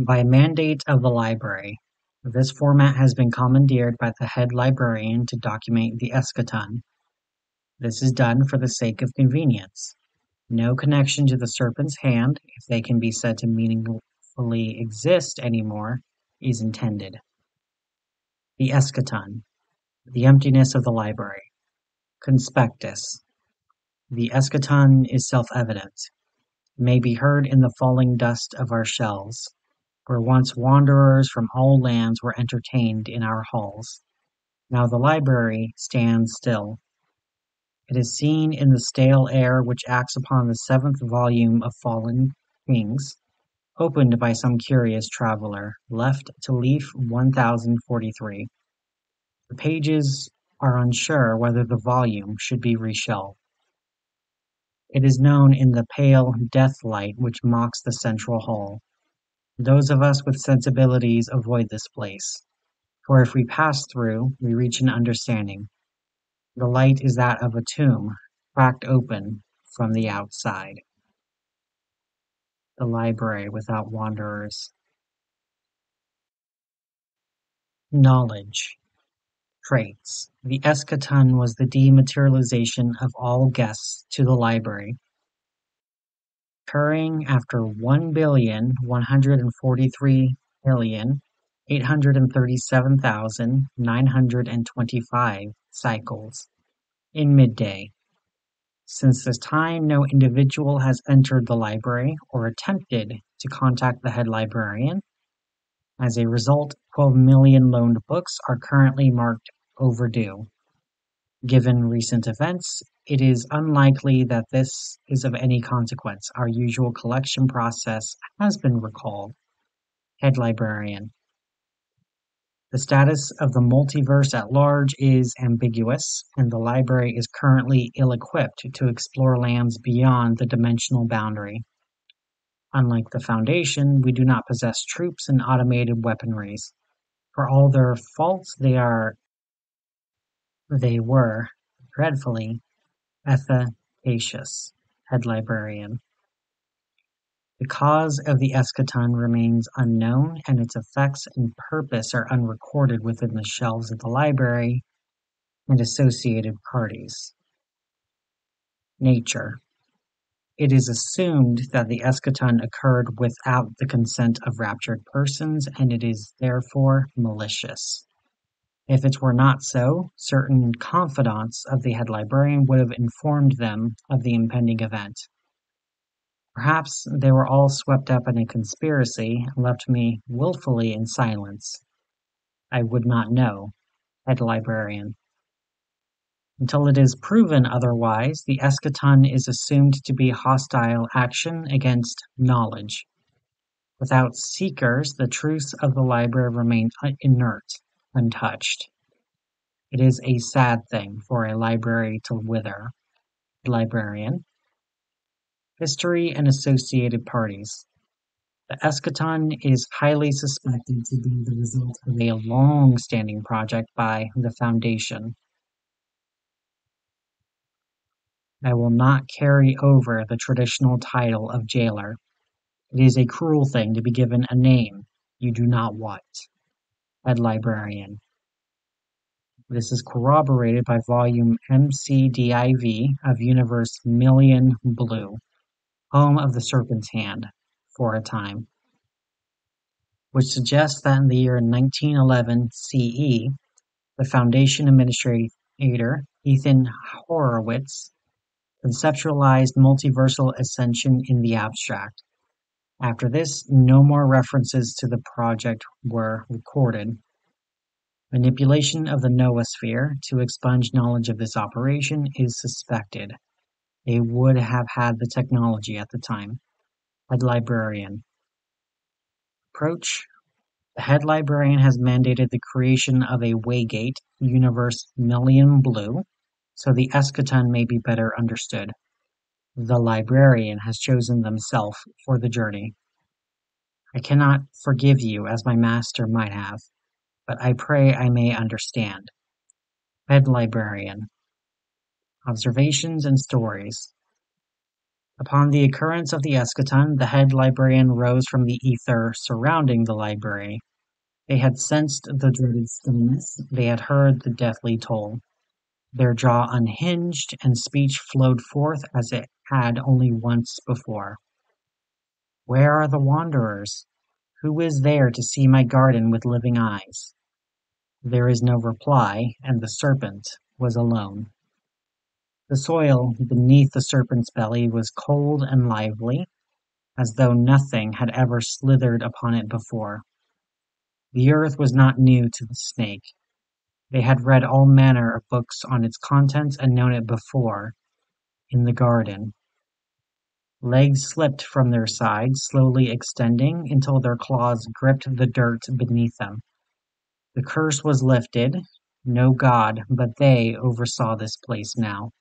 By mandate of the library, this format has been commandeered by the head librarian to document the eschaton. This is done for the sake of convenience. No connection to the serpent's hand, if they can be said to meaningfully exist anymore, is intended. The eschaton, the emptiness of the library. Conspectus. The eschaton is self-evident, may be heard in the falling dust of our shelves, where once wanderers from all lands were entertained in our halls. Now the library stands still. It is seen in the stale air which acts upon the 7th volume of Fallen Kings, opened by some curious traveller, left to leaf 1043. The pages are unsure whether the volume should be reshelved. It is known in the pale death light which mocks the central hall. Those of us with sensibilities avoid this place, for if we pass through, we reach an understanding. The light is that of a tomb, cracked open from the outside. The library without wanderers. Knowledge. Traits. The eschaton was the dematerialization of all guests to the library, occurring after 1,143,837,925 cycles in midday. Since this time, no individual has entered the library or attempted to contact the head librarian. As a result, 12 million loaned books are currently marked overdue. Given recent events, it is unlikely that this is of any consequence. Our usual collection process has been recalled. Head Librarian. The status of the multiverse at large is ambiguous, and the library is currently ill-equipped to explore lands beyond the dimensional boundary. Unlike the Foundation, we do not possess troops and automated weaponries. For all their faults, they were dreadfully efficacious. Head Librarian. The cause of the eschaton remains unknown, and its effects and purpose are unrecorded within the shelves of the library and associated parties. Nature. It is assumed that the eschaton occurred without the consent of raptured persons, and it is therefore malicious. If it were not so, certain confidants of the head librarian would have informed them of the impending event. Perhaps they were all swept up in a conspiracy and left me willfully in silence. I would not know. Head Librarian. Until it is proven otherwise, the eschaton is assumed to be hostile action against knowledge. Without seekers, the truths of the library remain inert, untouched. It is a sad thing for a library to wither. Librarian. History and associated parties. The eschaton is highly suspected to be the result of a long-standing project by the Foundation. I will not carry over the traditional title of jailer. It is a cruel thing to be given a name you do not want. Head Librarian. This is corroborated by volume MCDIV of Universe Million Blue, home of the Serpent's Hand, for a time, which suggests that in the year 1911 CE, the Foundation administrator Ethan Horowitz conceptualized multiversal ascension in the abstract. After this, no more references to the project were recorded. Manipulation of the noosphere to expunge knowledge of this operation is suspected. They would have had the technology at the time. Head Librarian. Approach. The head librarian has mandated the creation of a waygate, Universe Million Blue, so the eschaton may be better understood. The librarian has chosen themselves for the journey. I cannot forgive you as my master might have, but I pray I may understand. Head Librarian. Observations and stories. Upon the occurrence of the eschaton, the head librarian rose from the ether surrounding the library. They had sensed the dreaded stillness, they had heard the deathly toll. Their jaw unhinged, and speech flowed forth as it had only once before. Where are the wanderers? Who is there to see my garden with living eyes? There is no reply, and the serpent was alone. The soil beneath the serpent's belly was cold and lively, as though nothing had ever slithered upon it before. The earth was not new to the snake. They had read all manner of books on its contents and known it before, in the garden. Legs slipped from their sides, slowly extending until their claws gripped the dirt beneath them. The curse was lifted. No god but they oversaw this place now.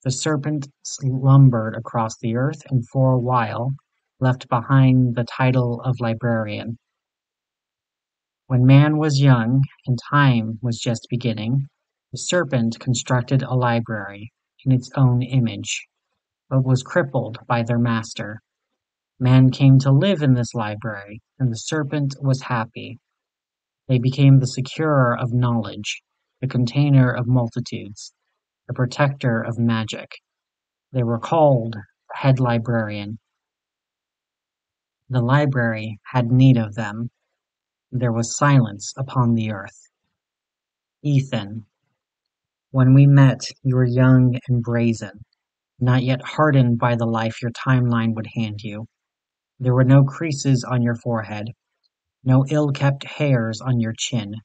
The serpent slumbered across the earth and for a while left behind the title of librarian. When man was young and time was just beginning, the serpent constructed a library in its own image, but was crippled by their master. Man came to live in this library, and the serpent was happy. They became the securer of knowledge, the container of multitudes, the protector of magic. They were called the head librarian. The library had need of them. There was silence upon the earth. Ethan, when we met, you were young and brazen, not yet hardened by the life your timeline would hand you. There were no creases on your forehead, no ill-kept hairs on your chin,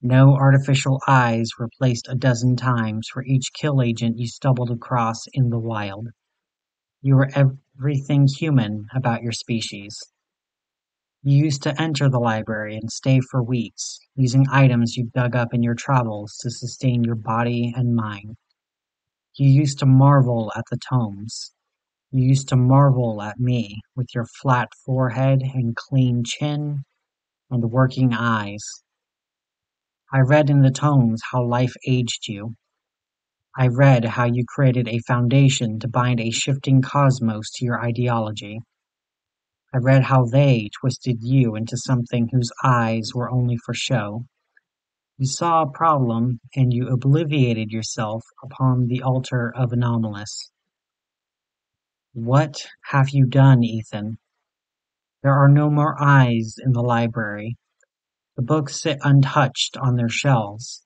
no artificial eyes replaced a dozen times for each kill agent you stumbled across in the wild. You were everything human about your species. You used to enter the library and stay for weeks, using items you dug up in your travels to sustain your body and mind. You used to marvel at the tomes. You used to marvel at me, with your flat forehead and clean chin and working eyes. I read in the tomes how life aged you. I read how you created a foundation to bind a shifting cosmos to your ideology. I read how they twisted you into something whose eyes were only for show. You saw a problem, and you obliviated yourself upon the altar of Anomalous. What have you done, Ethan? There are no more eyes in the library. The books sit untouched on their shelves,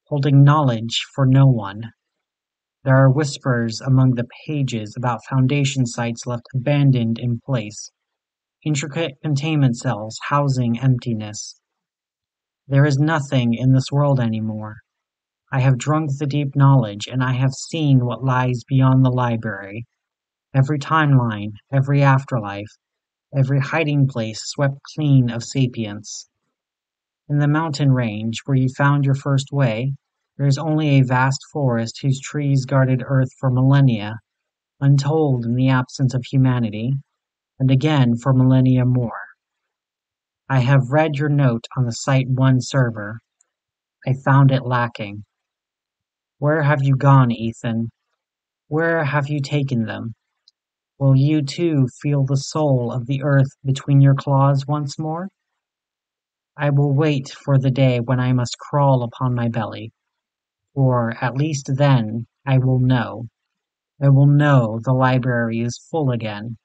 holding knowledge for no one. There are whispers among the pages about foundation sites left abandoned in place, intricate containment cells housing emptiness. There is nothing in this world anymore. I have drunk the deep knowledge, and I have seen what lies beyond the library. Every timeline, every afterlife, every hiding place swept clean of sapience. In the mountain range where you found your first way, there is only a vast forest whose trees guarded Earth for millennia, untold in the absence of humanity, and again for millennia more. I have read your note on the Site-17 server. I found it lacking. Where have you gone, Ethan? Where have you taken them? Will you too feel the soul of the earth between your claws once more? I will wait for the day when I must crawl upon my belly, for at least then I will know. I will know the library is full again.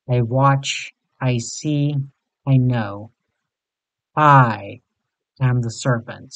I watch, I see, I know. I am the serpent.